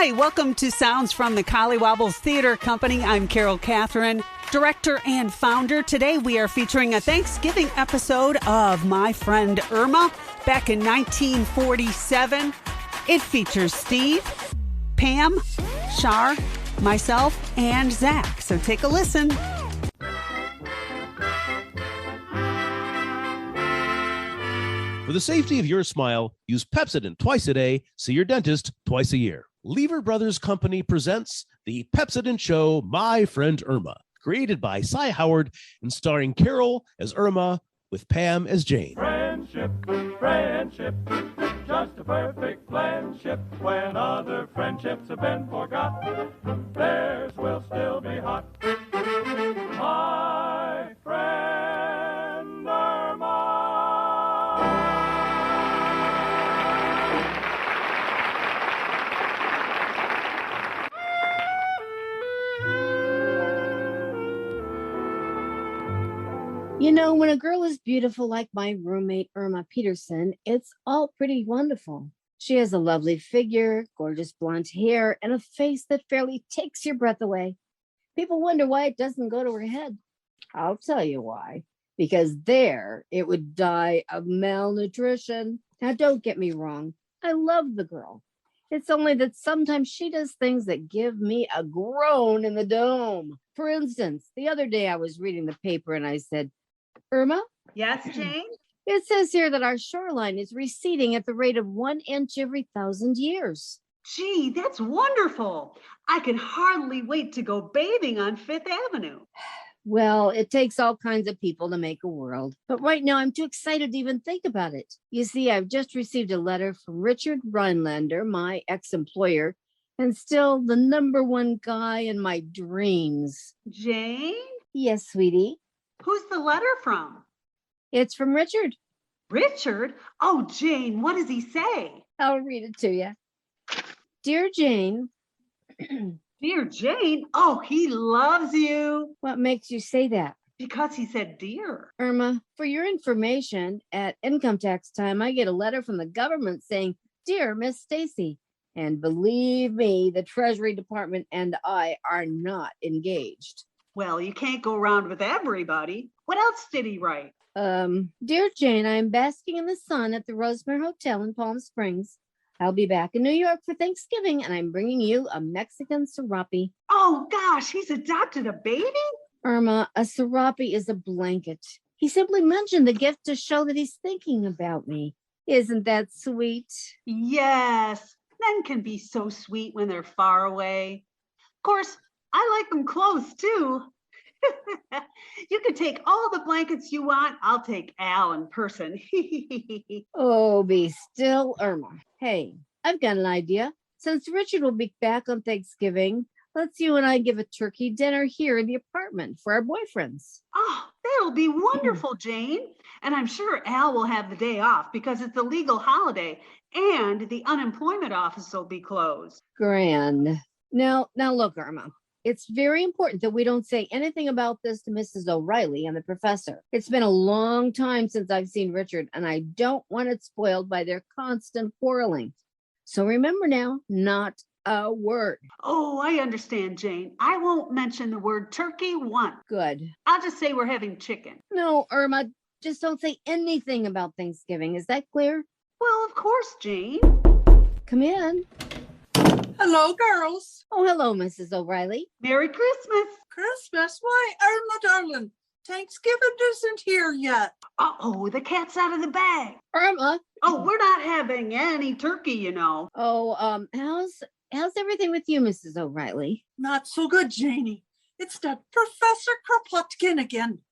Hi, welcome to Sounds from the Collywobbles Theatre Company. I'm Carole Catherine, director and founder. Today we are featuring a Thanksgiving episode of My Friend Irma back in 1947. It features Steve, Pam, Char, myself, and Zach. So take a listen. For the safety of your smile, use Pepsodent twice a day. See your dentist twice a year. Lever Brothers Company presents the Pepsodent show, My Friend Irma, created by Cy Howard and starring Carole as Irma with Pam as Jane. Friendship, friendship, just a perfect friendship. When other friendships have been forgot, theirs will still be hot. My friend Irma. You know, when a girl is beautiful like my roommate, Irma Peterson, it's all pretty wonderful. She has a lovely figure, gorgeous blonde hair, and a face that fairly takes your breath away. People wonder why it doesn't go to her head. I'll tell you why. Because there, it would die of malnutrition. Now, don't get me wrong. I love the girl. It's only that sometimes she does things that give me a groan in the dome. For instance, the other day I was reading the paper and I said, Irma? Yes, Jane? It says here that our shoreline is receding at the rate of 1 inch every 1,000 years. Gee, that's wonderful. I can hardly wait to go bathing on Fifth Avenue. Well, it takes all kinds of people to make a world. But right now, I'm too excited to even think about it. You see, I've just received a letter from Richard Rhinelander, my ex-employer, and still the #1 guy in my dreams. Jane? Yes, sweetie. Who's the letter from? It's from Richard. Richard? Oh, Jane, what does he say? I'll read it to you. Dear Jane. Dear Jane? Oh, he loves you. What makes you say that? Because he said dear. Irma, for your information, at income tax time, I get a letter from the government saying, Dear Miss Stacy. And believe me, the Treasury Department and I are not engaged. Well, you can't go around with everybody. What else did he write? Dear Jane, I am basking in the sun at the Rosemere Hotel in Palm Springs. I'll be back in New York for Thanksgiving, and I'm bringing you a Mexican serape. Oh, gosh, he's adopted a baby? Irma, a serape is a blanket. He simply mentioned the gift to show that he's thinking about me. Isn't that sweet? Yes, men can be so sweet when they're far away. Of course, I like them close, too. You can take all the blankets you want. I'll take Al in person. Oh, be still, Irma. Hey, I've got an idea. Since Richard will be back on Thanksgiving, let's you and I give a turkey dinner here in the apartment for our boyfriends. Oh, that'll be wonderful, Jane. And I'm sure Al will have the day off because it's a legal holiday and the unemployment office will be closed. Grand. Now look, Irma. It's very important that we don't say anything about this to Mrs. O'Reilly and the professor. It's been a long time since I've seen Richard, and I don't want it spoiled by their constant quarreling. So remember now, not a word. Oh, I understand, Jane. I won't mention the word turkey once. Good. I'll just say we're having chicken. No, Irma, just don't say anything about Thanksgiving. Is that clear? Well, of course, Jane. Come in. Hello, girls. Oh, hello, Mrs. O'Reilly. Merry Christmas. Christmas? Why, Irma, darling, Thanksgiving isn't here yet. Uh-oh, the cat's out of the bag. Irma. Oh, we're not having any turkey, you know. Oh, how's everything with you, Mrs. O'Reilly? Not so good, Janie. It's that Professor Kropotkin again.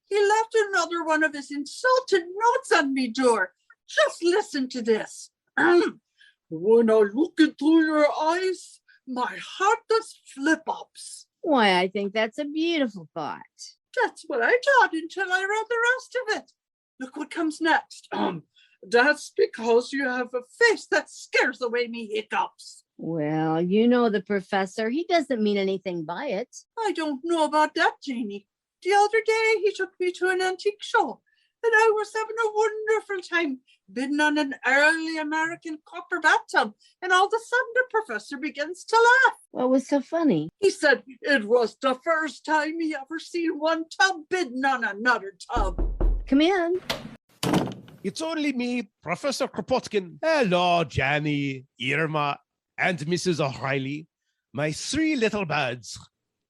He left another one of his insulting notes on me door. Just listen to this. When I look into your eyes, my heart does flip-ups. Why, I think that's a beautiful thought. That's what I thought until I read the rest of it. Look what comes next. That's because you have a face that scares away me hiccups. Well, you know the professor. He doesn't mean anything by it. I don't know about that, Janie. The other day, he took me to an antique show, and I was having a wonderful time bidding on an early American copper bathtub, and all of a sudden the professor begins to laugh. What was so funny? He said it was the first time he ever seen one tub bidding on another tub. Come in. It's only me, Professor Kropotkin. Hello, Jenny, Irma, and Mrs. O'Reilly. My three little birds.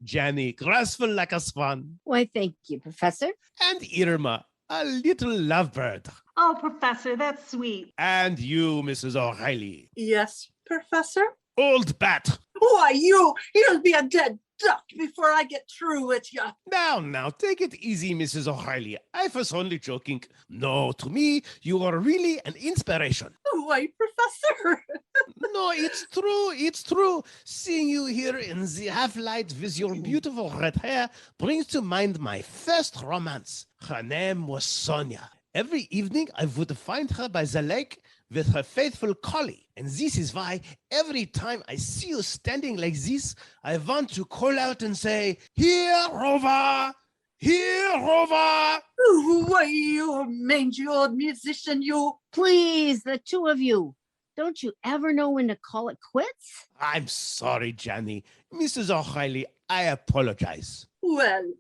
Jenny, graceful like a swan. Why, thank you, Professor. And Irma, a little lovebird. Oh, Professor, that's sweet. And you, Mrs. O'Reilly. Yes, Professor? Old bat. Why, you'll be a dead duck before I get through with you. Now, take it easy, Mrs. O'Reilly. I was only joking. No, to me, you are really an inspiration. Why, Professor? No, it's true. Seeing you here in the half-light with your beautiful red hair brings to mind my first romance. Her name was Sonia. Every evening, I would find her by the lake with her faithful collie. And this is why every time I see you standing like this, I want to call out and say, "Here, Rover! Here, Rover!" Why, you mangy old musician, you. Please, the two of you. Don't you ever know when to call it quits? I'm sorry, Jenny. Mrs. O'Reilly, I apologize. Well,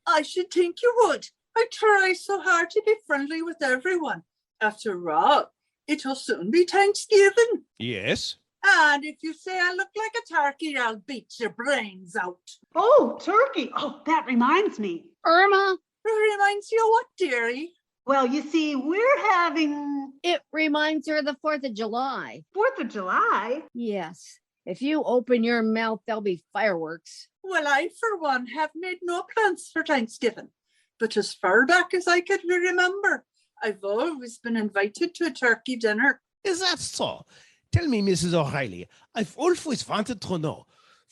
I should think you would. I try so hard to be friendly with everyone. After all, it'll soon be Thanksgiving. Yes? And if you say I look like a turkey, I'll beat your brains out. Oh, turkey. Oh, that reminds me. Irma, Reminds you what, dearie? Well, you see, we're having it reminds her of the 4th of July. 4th of July. Yes. If you open your mouth, there'll be fireworks. Well, I, for one, have made no plans for Thanksgiving. But as far back as I could remember, I've always been invited to a turkey dinner. Is that so? Tell me, Mrs. O'Reilly, I've always wanted to know,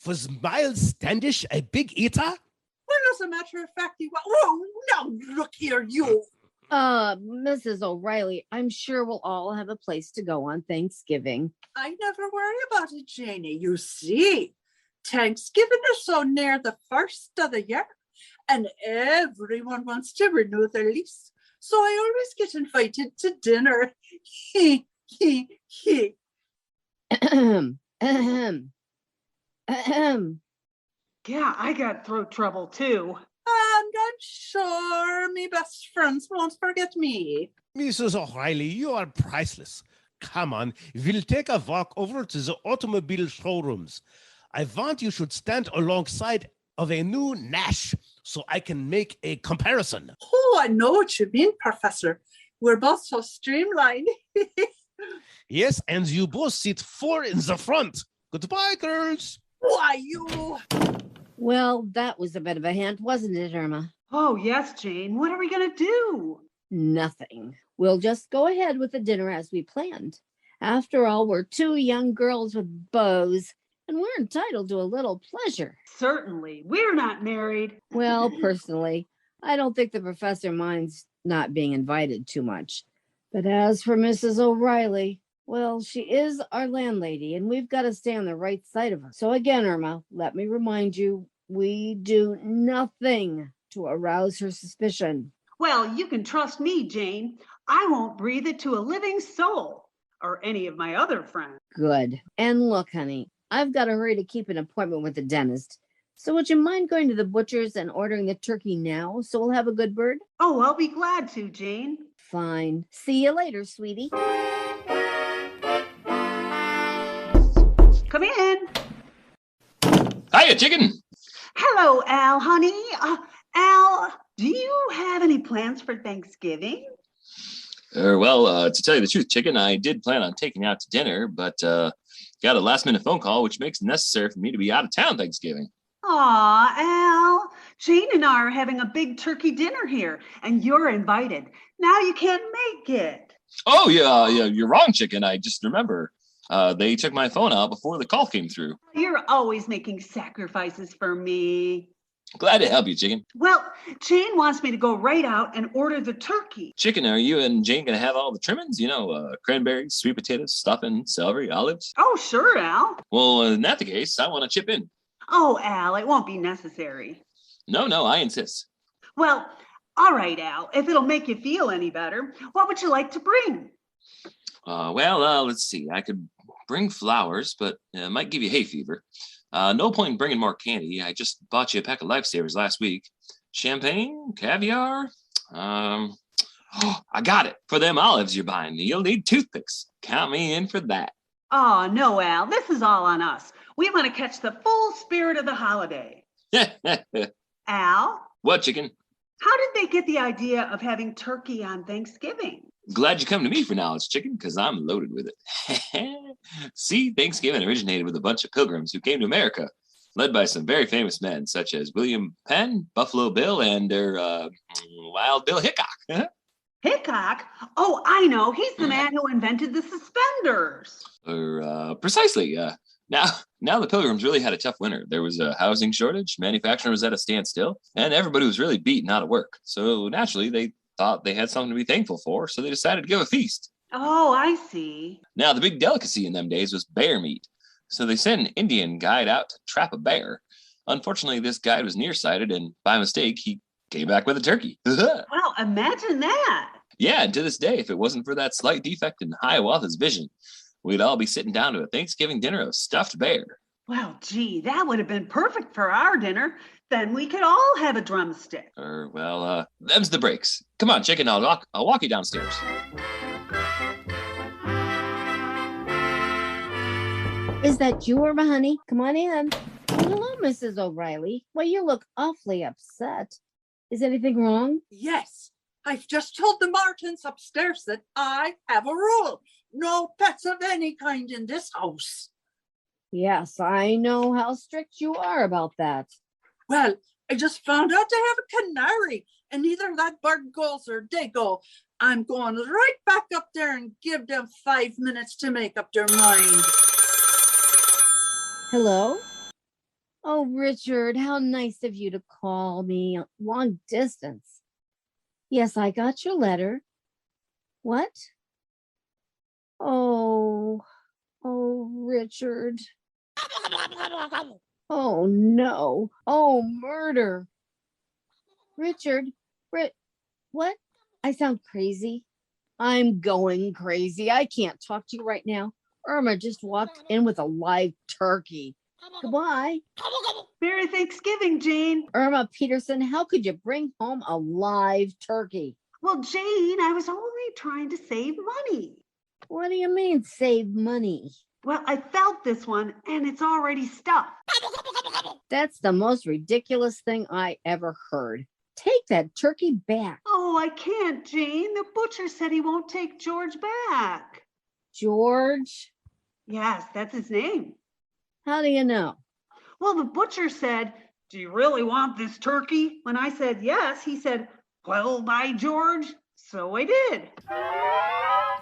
was Miles Standish a big eater? Well, as a matter of fact, he was. Whoa, now look here, you. Mrs. O'Reilly, I'm sure we'll all have a place to go on Thanksgiving. I never worry about it, Janie. You see, Thanksgiving is so near the first of the year, and everyone wants to renew their lease. So I always get invited to dinner. He. Ahem. Ahem. Ahem. Yeah, I got throat trouble too. And I'm sure me best friends won't forget me. Mrs. O'Reilly, you are priceless. Come on, we'll take a walk over to the automobile showrooms. I want you should stand alongside of a new Nash so I can make a comparison. Oh, I know what you mean, Professor. We're both so streamlined. Yes, and you both sit 4 in the front. Goodbye, girls. Why, you? Well, that was a bit of a hint, wasn't it, Irma? Oh, yes, Jane. What are we going to do? Nothing. We'll just go ahead with the dinner as we planned. After all, we're two young girls with bows, and we're entitled to a little pleasure. Certainly. We're not married. Well, personally, I don't think the professor minds not being invited too much. But as for Mrs. O'Reilly, well, she is our landlady, and we've got to stay on the right side of her. So again, Irma, let me remind you, we do nothing to arouse her suspicion. Well, you can trust me, Jane. I won't breathe it to a living soul or any of my other friends. Good. And look, honey, I've got to hurry to keep an appointment with the dentist. So would you mind going to the butcher's and ordering the turkey now so we'll have a good bird? Oh, I'll be glad to, Jane. Fine. See you later, sweetie. Come in. Hiya, chicken. Hello, Al, honey. Al, do you have any plans for Thanksgiving? To tell you the truth, chicken, I did plan on taking you out to dinner, but got a last-minute phone call, which makes it necessary for me to be out of town Thanksgiving. Aw, Al, Jane and I are having a big turkey dinner here, and you're invited. Now you can't make it. Oh, yeah, you're wrong, chicken. I just remember they took my phone out before the call came through. You're always making sacrifices for me. Glad to help you, chicken. Well, Jane wants me to go right out and order the turkey. Chicken, are you and Jane going to have all the trimmings? You know, cranberries, sweet potatoes, stuffing, celery, olives? Oh, sure, Al. Well, in that the case, I want to chip in. Oh, Al, it won't be necessary. No, I insist. Well, All right, Al, if it'll make you feel any better, what would you like to bring? Let's see. I could bring flowers, but it might give you hay fever. No point in bringing more candy. I just bought you a pack of Lifesavers last week. Champagne, caviar. I got it. For them olives you're buying, you'll need toothpicks. Count me in for that. Oh, no, Al, this is all on us. We want to catch the full spirit of the holiday. Al? What, chicken? How did they get the idea of having turkey on Thanksgiving? Glad you come to me for knowledge, chicken, because I'm loaded with it. See, Thanksgiving originated with a bunch of pilgrims who came to America, led by some very famous men, such as William Penn, Buffalo Bill, and Wild Bill Hickok. Hickok? Oh, I know. He's the man who invented the suspenders. Precisely. Now the pilgrims really had a tough winter. There was a housing shortage, manufacturing was at a standstill, and everybody was really beaten out of work. So naturally, they thought they had something to be thankful for, so they decided to give a feast. Oh, I see. Now, the big delicacy in them days was bear meat. So they sent an Indian guide out to trap a bear. Unfortunately, this guide was nearsighted, and by mistake, he came back with a turkey. Well, imagine that. Yeah, and to this day, if it wasn't for that slight defect in Hiawatha's vision, we'd all be sitting down to a Thanksgiving dinner of stuffed bear. Well, gee, that would have been perfect for our dinner. Then we could all have a drumstick. Them's the breaks. Come on, chicken, I'll walk you downstairs. Is that you, Irma, honey? Come on in. Hello, Mrs. O'Reilly. Well, you look awfully upset. Is anything wrong? Yes, I've just told the Martins upstairs that I have a rule. No pets of any kind in this house. Yes, I know how strict you are about that. Well, I just found out they have a canary, and either that bird goes or they go. I'm going right back up there and give them 5 minutes to make up their mind. Hello? Oh, Richard, how nice of you to call me long distance. Yes, I got your letter. What? Oh, Richard. Oh, no. Oh, murder. Richard, what? I sound crazy. I'm going crazy. I can't talk to you right now. Irma just walked in with a live turkey. Goodbye. Merry Thanksgiving, Jane. Irma Peterson, how could you bring home a live turkey? Well, Jane, I was only trying to save money. What do you mean, save money? Well, I felt this one, and it's already stuffed. That's the most ridiculous thing I ever heard. Take that turkey back. Oh, I can't, Jane. The butcher said he won't take George back. George? Yes, that's his name. How do you know? Well, the butcher said, "Do you really want this turkey?" When I said yes, he said, "Well, by George, so I did."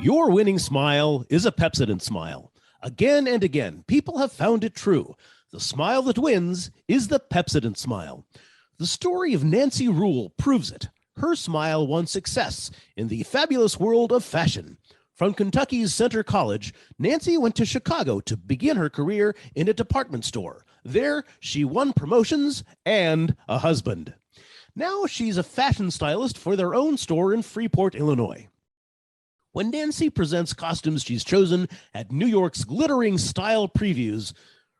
Your winning smile is a Pepsodent smile. Again and again, people have found it true. The smile that wins is the Pepsodent smile. The story of Nancy Rule proves it. Her smile won success in the fabulous world of fashion. From Kentucky's Center College, Nancy went to Chicago to begin her career in a department store. There, she won promotions and a husband. Now she's a fashion stylist for their own store in Freeport, Illinois. When Nancy presents costumes she's chosen at New York's glittering style previews,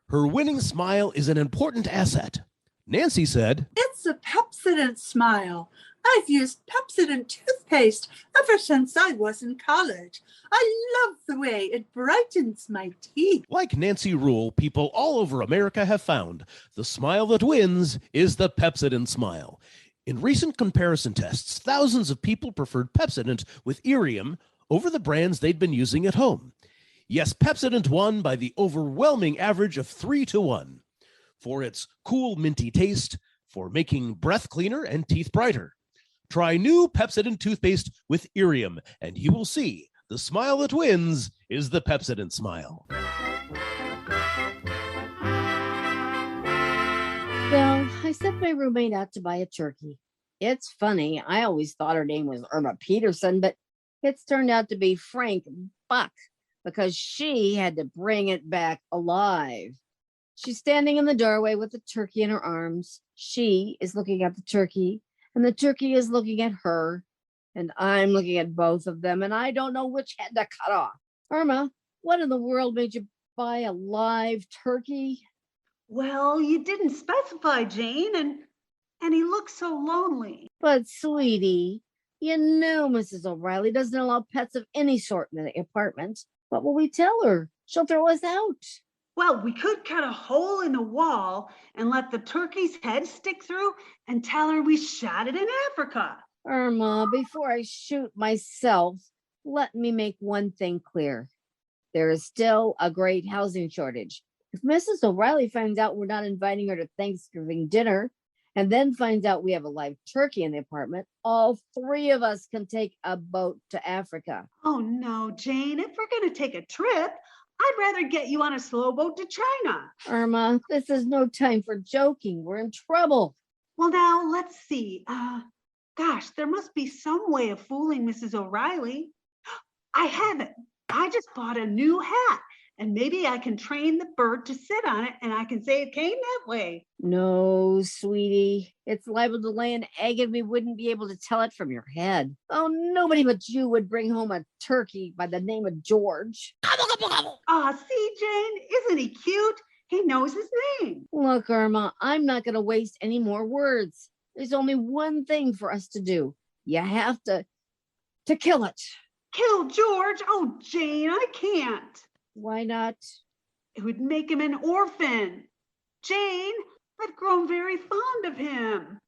her winning smile is an important asset. Nancy said, "It's a Pepsodent smile. I've used Pepsodent toothpaste ever since I was in college. I love the way it brightens my teeth." Like Nancy Rule, people all over America have found the smile that wins is the Pepsodent smile. In recent comparison tests, thousands of people preferred Pepsodent with Irium over the brands they'd been using at home. Yes, Pepsodent won by the overwhelming average of 3-1 for its cool, minty taste, for making breath cleaner and teeth brighter. Try new Pepsodent toothpaste with Irium, and you will see the smile that wins is the Pepsodent smile. Well, I sent my roommate out to buy a turkey. It's funny, I always thought her name was Irma Peterson, but it's turned out to be Frank Buck because she had to bring it back alive. She's standing in the doorway with the turkey in her arms. She is looking at the turkey, and the turkey is looking at her, and I'm looking at both of them, and I don't know which head to cut off. Irma, what in the world made you buy a live turkey? Well, you didn't specify, Jane, and he looks so lonely. But sweetie, you know Mrs. O'Reilly doesn't allow pets of any sort in the apartment. What will we tell her? She'll throw us out. Well, we could cut a hole in the wall and let the turkey's head stick through and tell her we shot it in Africa. Irma, before I shoot myself, let me make one thing clear. There is still a great housing shortage. If Mrs. O'Reilly finds out we're not inviting her to Thanksgiving dinner and then finds out we have a live turkey in the apartment, all three of us can take a boat to Africa. Oh no, Jane, if we're going to take a trip, I'd rather get you on a slow boat to China. Irma, this is no time for joking. We're in trouble. Well, now let's see. Gosh, there must be some way of fooling Mrs. O'Reilly. I have it. I just bought a new hat, and maybe I can train the bird to sit on it, and I can say it came that way. No, sweetie. It's liable to lay an egg, and we wouldn't be able to tell it from your head. Oh, nobody but you would bring home a turkey by the name of George. Aw, see, Jane, isn't he cute? He knows his name. Look, Irma, I'm not going to waste any more words. There's only one thing for us to do. You have to kill it. Kill George? Oh, Jane, I can't. Why not? It would make him an orphan. Jane, I've grown very fond of him.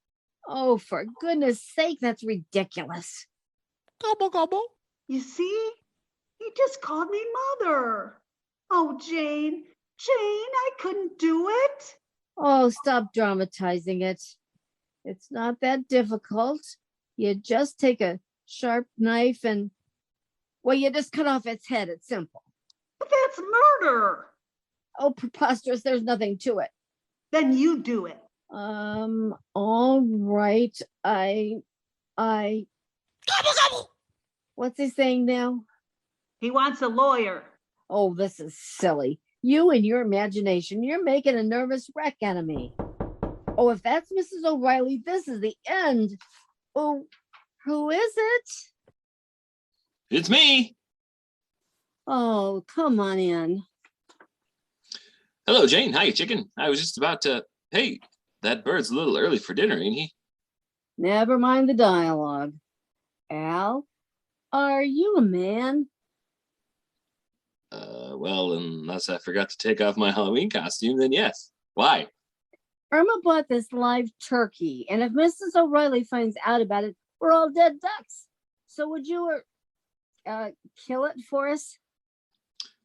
Oh, for goodness sake, that's ridiculous. Gobble, gobble. You see, he just called me mother. Oh, Jane, I couldn't do it. Oh, stop dramatizing it. It's not that difficult. You just take a sharp knife and, well, you just cut off its head. It's simple. But that's murder. Oh, preposterous. There's nothing to it. Then you do it. All right. I. Gobble, gobble. What's he saying now? He wants a lawyer. Oh, this is silly. You and your imagination, you're making a nervous wreck out of me. Oh, if that's Mrs. O'Reilly, this is the end. Oh, who is it? It's me. Oh, come on in. Hello, Jane. Hi, chicken. I was just about to. Hey, that bird's a little early for dinner, ain't he? Never mind the dialogue. Al, are you a man? Well, unless I forgot to take off my Halloween costume, then yes. Why? Irma bought this live turkey, and if Mrs. O'Reilly finds out about it, we're all dead ducks. So would you kill it for us?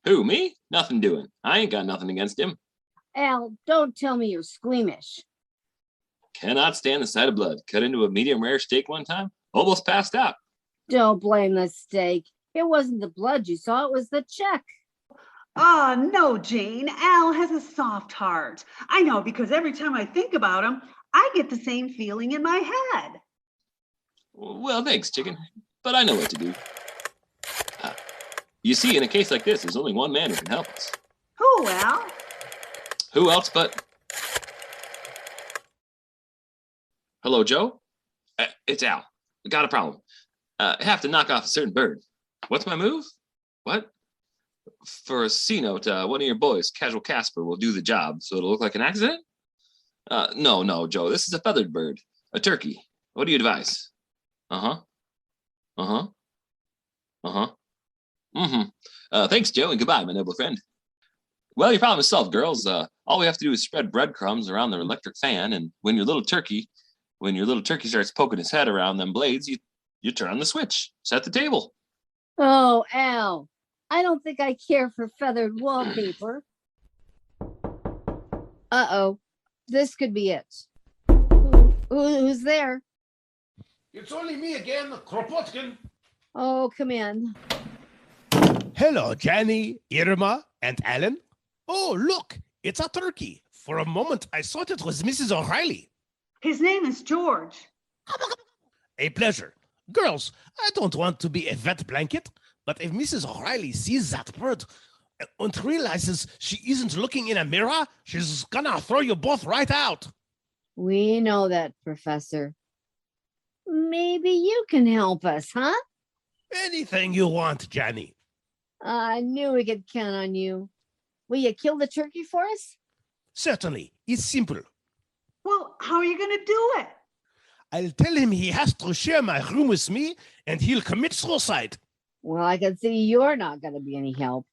Who, me? Nothing doing. I ain't got nothing against him. Al, don't tell me you're squeamish. Cannot stand the sight of blood. Cut into a medium rare steak one time. Almost passed out. Don't blame the steak. It wasn't the blood you saw, it was the check. Ah, no, Jane. Al has a soft heart. I know, because every time I think about him, I get the same feeling in my head. Well, thanks, chicken. But I know what to do. You see, in a case like this, there's only one man who can help us. Who, Al? Who else but... Hello, Joe? It's Al. Got a problem. Have to knock off a certain bird. What's my move? What? For a C note, one of your boys, Casual Casper, will do the job, so it'll look like an accident? No, Joe. This is a feathered bird. A turkey. What do you advise? Thanks, Joe, and goodbye, my noble friend. Well, your problem is solved, girls. All we have to do is spread breadcrumbs around the electric fan, and when your little turkey starts poking his head around them blades, you turn on the switch. Set the table. Oh, Al, I don't think I care for feathered wallpaper. Uh-oh, this could be it. Who's there? It's only me again, Kropotkin. Oh, come in. Hello, Jenny, Irma, and Alan. Oh, look, it's a turkey. For a moment, I thought it was Mrs. O'Reilly. His name is George. A pleasure. Girls, I don't want to be a wet blanket, but if Mrs. O'Reilly sees that bird and realizes she isn't looking in a mirror, she's gonna throw you both right out. We know that, Professor. Maybe you can help us, huh? Anything you want, Johnny. I knew we could count on you. Will you kill the turkey for us? Certainly. It's simple. Well, how are you going to do it? I'll tell him he has to share my room with me and he'll commit suicide. Well, I can see you're not going to be any help.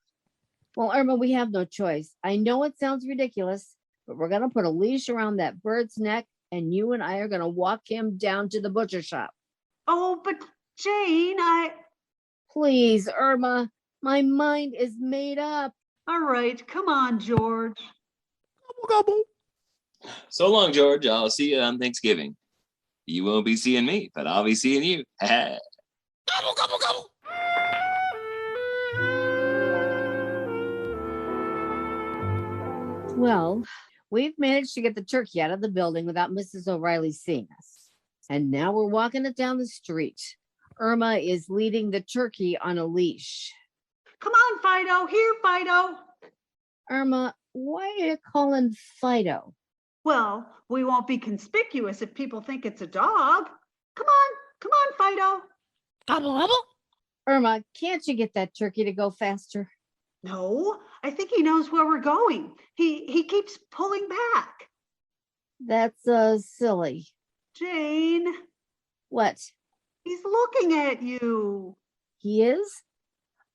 Well, Irma, we have no choice. I know it sounds ridiculous, but we're going to put a leash around that bird's neck and you and I are going to walk him down to the butcher shop. Oh, but Jane, Please, Irma, my mind is made up. All right, come on, George. Gobble, gobble. So long, George. I'll see you on Thanksgiving. You won't be seeing me, but I'll be seeing you. Gobble, gobble, gobble. Well, we've managed to get the turkey out of the building without Mrs. O'Reilly seeing us. And now we're walking it down the street. Irma is leading the turkey on a leash. Come on, Fido. Here, Fido. Irma, why are you calling Fido? Well, we won't be conspicuous if people think it's a dog. Come on, Fido. Gobble, gobble. Irma, can't you get that turkey to go faster? No, I think he knows where we're going. He keeps pulling back. That's silly. Jane, What? he's looking at you. He is?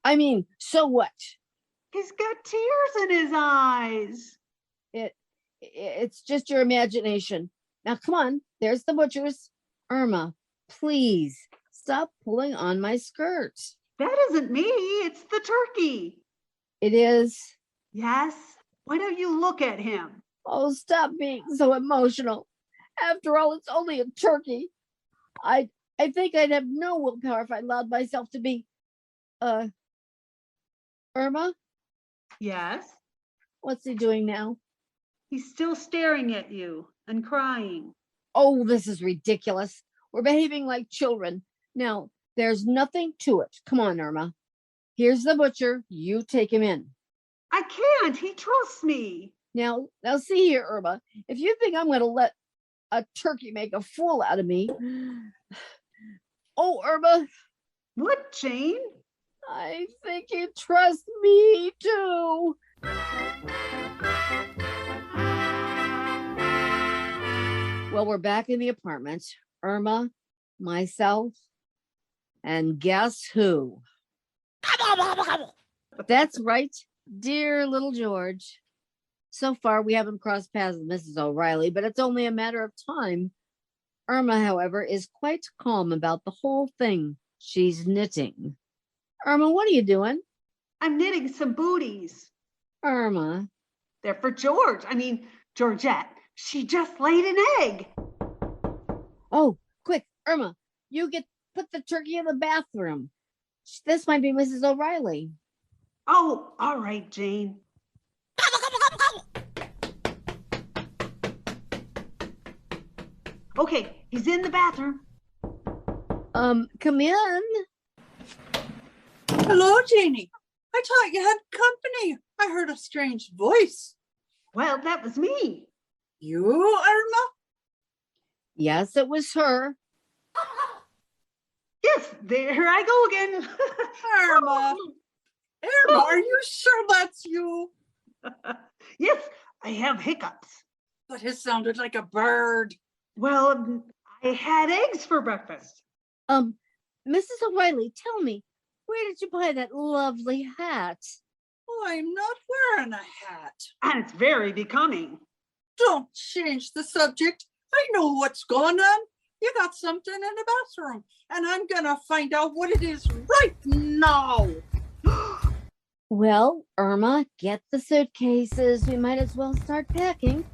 I mean, so what? He's got tears in his eyes. It's just your imagination. Now, come on. There's the butcher's. Irma, please stop pulling on my skirt. That isn't me, it's the turkey. It is. Yes? Why don't you look at him? Oh, stop being so emotional. After all, it's only a turkey. I think I'd have no willpower if I allowed myself to be, Irma, Yes? what's he doing now? He's still staring at you and crying. Oh, this is ridiculous. We're behaving like children. Now, there's nothing to it. Come on, Irma. Here's the butcher. You take him in. I can't. He trusts me. Now see here, Irma. If you think I'm going to let a turkey make a fool out of me. Oh, Irma, What, Jane? I think he trusts me too. Well, we're back in the apartment. Irma, myself, and guess who? That's right, dear little George. So far, we haven't crossed paths with Mrs. O'Reilly, but it's only a matter of time. Irma, however, is quite calm about the whole thing. She's knitting. Irma, what are you doing? I'm knitting some booties. Irma, They're for George. Georgette. She just laid an egg. oh, quick, Irma, put the turkey in the bathroom. This might be Mrs. O'Reilly. Oh, all right, Jane. Okay, he's in the bathroom. Come in. Hello, Janie. I thought you had company. I heard a strange voice. Well, that was me. You, Irma? Yes, it was her. Yes, there I go again. Irma. Irma, are you sure that's you? Yes, I have hiccups. But it sounded like a bird. Well, I had eggs for breakfast. Mrs. O'Reilly, tell me, where did you buy that lovely hat? Oh, I'm not wearing a hat. And it's very becoming. Don't change the subject. I know what's going on. You got something in the bathroom, and I'm gonna find out what it is right now. Well, Irma, get the suitcases. We might as well start packing.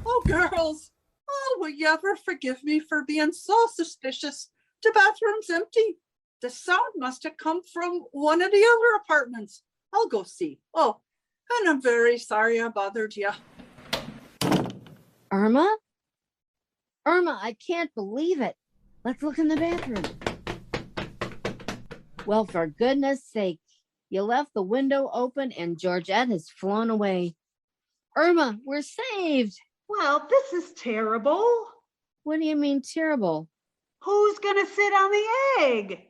Oh, girls. Oh, will you ever forgive me for being so suspicious? The bathroom's empty. The sound must have come from one of the other apartments. I'll go see. Oh, and I'm very sorry I bothered you. Irma? Irma, I can't believe it. Let's look in the bathroom. Well, for goodness sake, you left the window open and Georgette has flown away. Irma, we're saved. Well, this is terrible. What do you mean terrible? Who's gonna sit on the egg?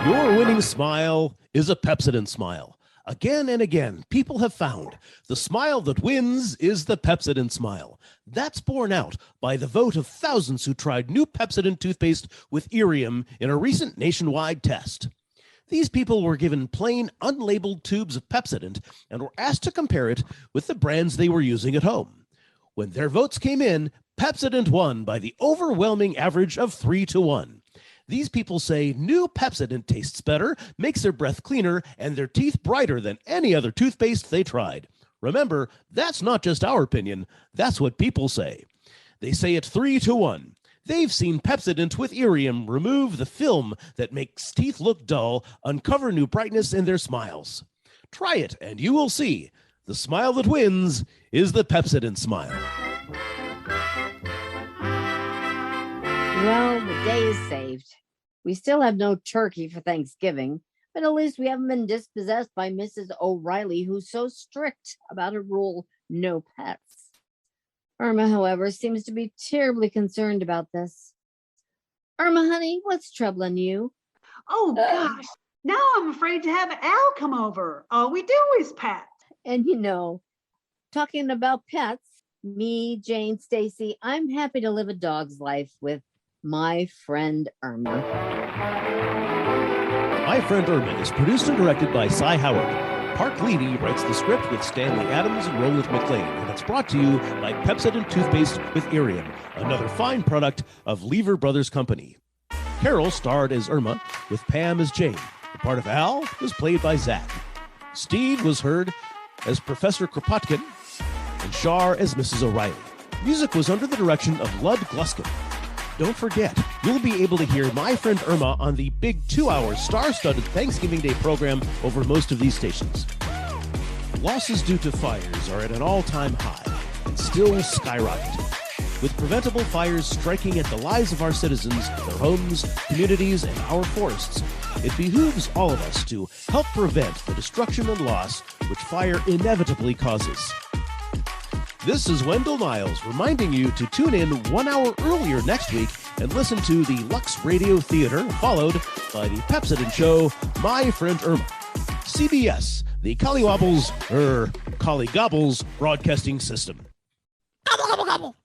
Your winning smile is a Pepsodent smile. Again and again, people have found the smile that wins is the Pepsodent smile. That's borne out by the vote of thousands who tried new Pepsodent toothpaste with Irium in a recent nationwide test. These people were given plain, unlabeled tubes of Pepsodent and were asked to compare it with the brands they were using at home. When their votes came in, Pepsodent won by the overwhelming average of 3-1. These people say new Pepsodent tastes better, makes their breath cleaner, and their teeth brighter than any other toothpaste they tried. Remember, that's not just our opinion. That's what people say. They say it 3-1. They've seen Pepsodent with Irium remove the film that makes teeth look dull, uncover new brightness in their smiles. Try it, and you will see. The smile that wins is the Pepsodent smile. Well, the day is saved. We still have no turkey for Thanksgiving, but at least we haven't been dispossessed by Mrs. O'Reilly, who's so strict about her rule, no pets. Irma, however, seems to be terribly concerned about this. Irma, honey, what's troubling you? Oh, gosh. Now I'm afraid to have Al come over. All we do is pets. And talking about pets, me, Jane, Stacy, I'm happy to live a dog's life with My Friend Irma. My Friend Irma is produced and directed by Cy Howard. Park Levy writes the script with Stanley Adams and Roland McLean, and it's brought to you by Pepsodent Toothpaste with Irium, another fine product of Lever Brothers Company. Carole starred as Irma, with Pam as Jane. The part of Al was played by Zach. Steve was heard as Professor Kropotkin, and Char as Mrs. O'Reilly. Music was under the direction of Lud Gluskin. Don't forget, you'll be able to hear My Friend Irma on the big 2-hour star-studded Thanksgiving Day program over most of these stations. Losses due to fires are at an all-time high and still skyrocket. With preventable fires striking at the lives of our citizens, their homes, communities, and our forests, it behooves all of us to help prevent the destruction and loss which fire inevitably causes. This is Wendell Niles reminding you to tune in 1 hour earlier next week and listen to the Lux Radio Theater, followed by the Pepsodent show, My Friend Irma. CBS, the Collywobbles Broadcasting System. Gobble, gobble, gobble.